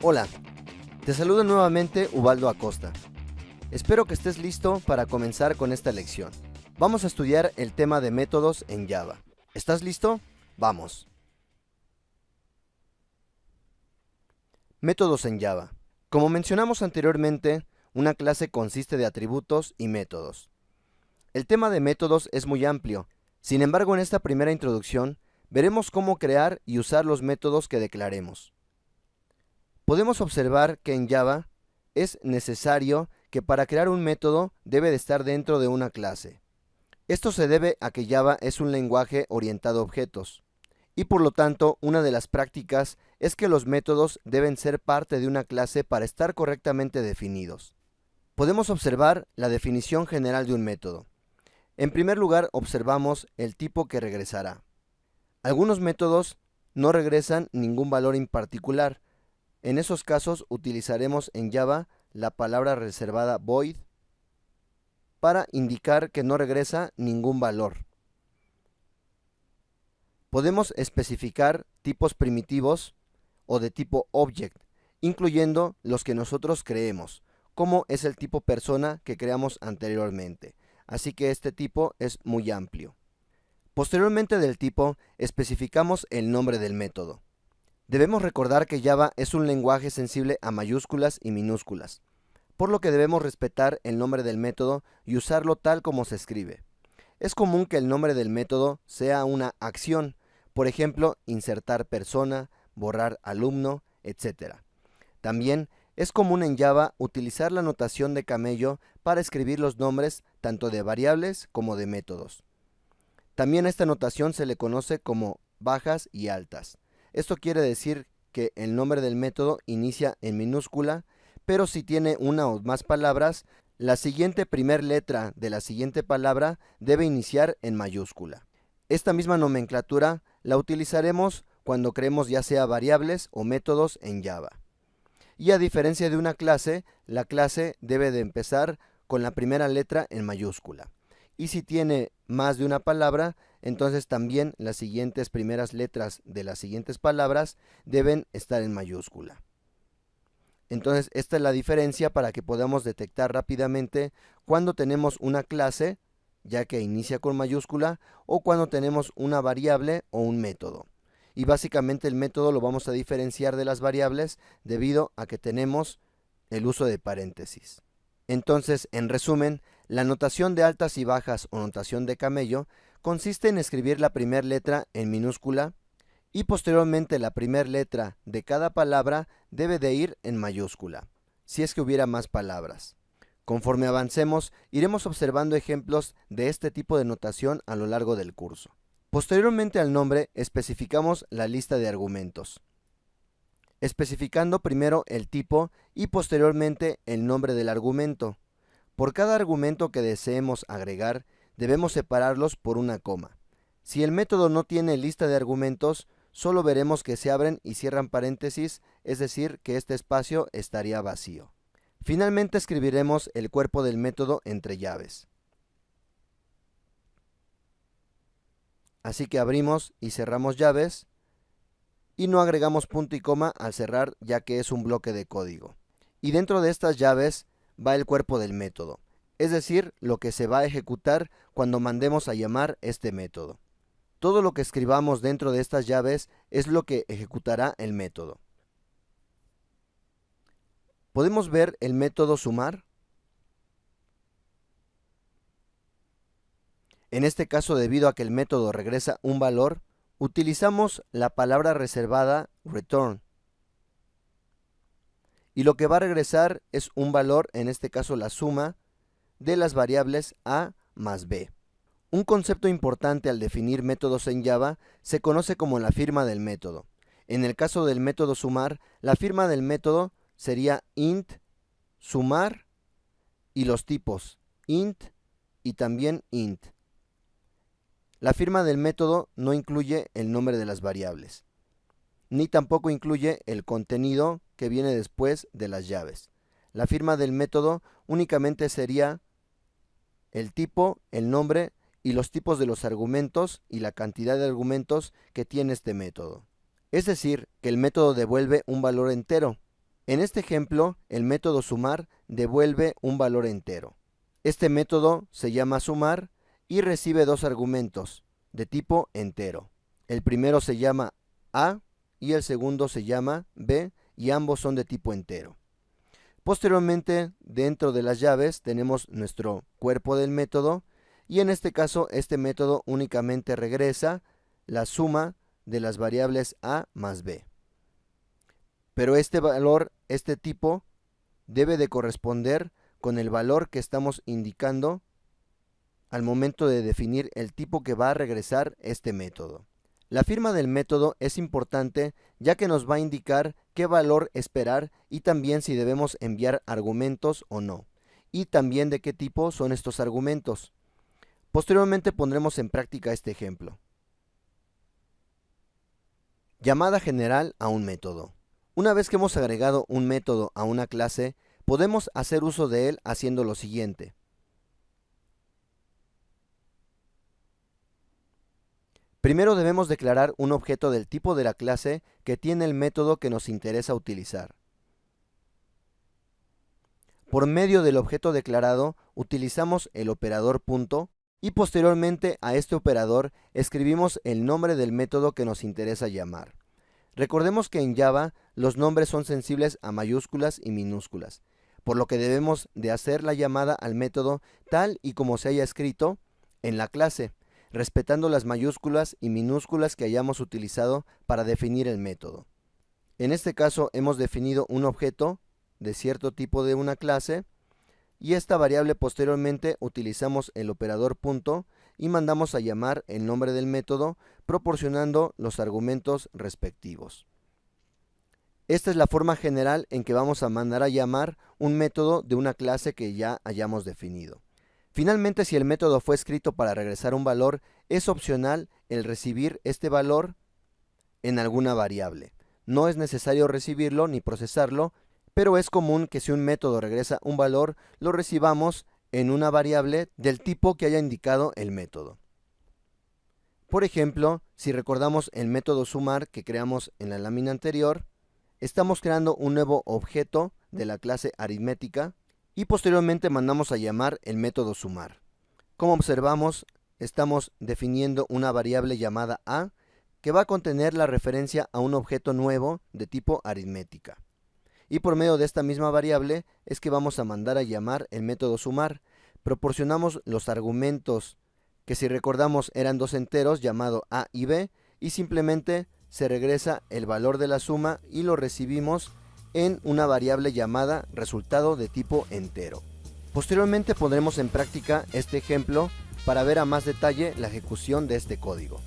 Hola, te saludo nuevamente Ubaldo Acosta. Espero que estés listo para comenzar con esta lección. Vamos a estudiar el tema de métodos en Java. ¿Estás listo? Vamos. Métodos en Java. Como mencionamos anteriormente, una clase consiste de atributos y métodos. El tema de métodos es muy amplio. Sin embargo, en esta primera introducción, veremos cómo crear y usar los métodos que declaremos. Podemos observar que en Java es necesario que para crear un método debe de estar dentro de una clase. Esto se debe a que Java es un lenguaje orientado a objetos, y por lo tanto una de las prácticas es que los métodos deben ser parte de una clase para estar correctamente definidos. Podemos observar la definición general de un método. En primer lugar, observamos el tipo que regresará. Algunos métodos no regresan ningún valor en particular. En esos casos utilizaremos en Java la palabra reservada void para indicar que no regresa ningún valor. Podemos especificar tipos primitivos o de tipo object, incluyendo los que nosotros creemos, como es el tipo persona que creamos anteriormente. Así que este tipo es muy amplio. Posteriormente del tipo, especificamos el nombre del método. Debemos recordar que Java es un lenguaje sensible a mayúsculas y minúsculas, por lo que debemos respetar el nombre del método y usarlo tal como se escribe. Es común que el nombre del método sea una acción, por ejemplo, insertar persona, borrar alumno, etc. También es común en Java utilizar la notación de camello para escribir los nombres tanto de variables como de métodos. También a esta notación se le conoce como bajas y altas. Esto quiere decir que el nombre del método inicia en minúscula, pero si tiene una o más palabras, la siguiente primer letra de la siguiente palabra debe iniciar en mayúscula. Esta misma nomenclatura la utilizaremos cuando creemos ya sea variables o métodos en Java. Y a diferencia de una clase, la clase debe de empezar con la primera letra en mayúscula. Y si tiene más de una palabra, entonces también las siguientes primeras letras de las siguientes palabras deben estar en mayúscula. Entonces esta es la diferencia para que podamos detectar rápidamente cuando tenemos una clase, ya que inicia con mayúscula, o cuando tenemos una variable o un método. Y básicamente el método lo vamos a diferenciar de las variables debido a que tenemos el uso de paréntesis. Entonces, en resumen, la notación de altas y bajas o notación de camello consiste en escribir la primera letra en minúscula y posteriormente la primera letra de cada palabra debe de ir en mayúscula, si es que hubiera más palabras. Conforme avancemos, iremos observando ejemplos de este tipo de notación a lo largo del curso. Posteriormente al nombre, especificamos la lista de argumentos, especificando primero el tipo y posteriormente el nombre del argumento. Por cada argumento que deseemos agregar, debemos separarlos por una coma. Si el método no tiene lista de argumentos, solo veremos que se abren y cierran paréntesis, es decir, que este espacio estaría vacío. Finalmente escribiremos el cuerpo del método entre llaves. Así que abrimos y cerramos llaves y no agregamos punto y coma al cerrar, ya que es un bloque de código. Y dentro de estas llaves va el cuerpo del método, es decir, lo que se va a ejecutar cuando mandemos a llamar este método. Todo lo que escribamos dentro de estas llaves es lo que ejecutará el método. ¿Podemos ver el método sumar? En este caso, debido a que el método regresa un valor, utilizamos la palabra reservada return. Y lo que va a regresar es un valor, en este caso la suma, de las variables a más b. Un concepto importante al definir métodos en Java se conoce como la firma del método. En el caso del método sumar, la firma del método sería int, sumar y los tipos int y también int. La firma del método no incluye el nombre de las variables, ni tampoco incluye el contenido que viene después de las llaves. La firma del método únicamente sería el tipo, el nombre y los tipos de los argumentos y la cantidad de argumentos que tiene este método. Es decir, que el método devuelve un valor entero. En este ejemplo, el método sumar devuelve un valor entero. Este método se llama sumar y recibe dos argumentos de tipo entero. El primero se llama A y el segundo se llama B y ambos son de tipo entero. Posteriormente, dentro de las llaves tenemos nuestro cuerpo del método y en este caso este método únicamente regresa la suma de las variables A más B. Pero este valor, este tipo, debe de corresponder con el valor que estamos indicando al momento de definir el tipo que va a regresar este método. La firma del método es importante ya que nos va a indicar qué valor esperar y también si debemos enviar argumentos o no, y también de qué tipo son estos argumentos. Posteriormente pondremos en práctica este ejemplo. Llamada general a un método. Una vez que hemos agregado un método a una clase, podemos hacer uso de él haciendo lo siguiente. Primero debemos declarar un objeto del tipo de la clase que tiene el método que nos interesa utilizar. Por medio del objeto declarado, utilizamos el operador punto y posteriormente a este operador escribimos el nombre del método que nos interesa llamar. Recordemos que en Java los nombres son sensibles a mayúsculas y minúsculas, por lo que debemos de hacer la llamada al método tal y como se haya escrito en la clase, respetando las mayúsculas y minúsculas que hayamos utilizado para definir el método. En este caso hemos definido un objeto de cierto tipo de una clase y esta variable posteriormente utilizamos el operador punto y mandamos a llamar el nombre del método proporcionando los argumentos respectivos. Esta es la forma general en que vamos a mandar a llamar un método de una clase que ya hayamos definido. Finalmente, si el método fue escrito para regresar un valor, es opcional el recibir este valor en alguna variable. No es necesario recibirlo ni procesarlo, pero es común que si un método regresa un valor, lo recibamos en una variable del tipo que haya indicado el método. Por ejemplo, si recordamos el método sumar que creamos en la lámina anterior, estamos creando un nuevo objeto de la clase aritmética y posteriormente mandamos a llamar el método sumar. Como observamos, estamos definiendo una variable llamada A que va a contener la referencia a un objeto nuevo de tipo aritmética. Y por medio de esta misma variable es que vamos a mandar a llamar el método sumar. Proporcionamos los argumentos que, si recordamos, eran dos enteros llamado A y B y simplemente se regresa el valor de la suma y lo recibimos en una variable llamada resultado de tipo entero. Posteriormente pondremos en práctica este ejemplo para ver a más detalle la ejecución de este código.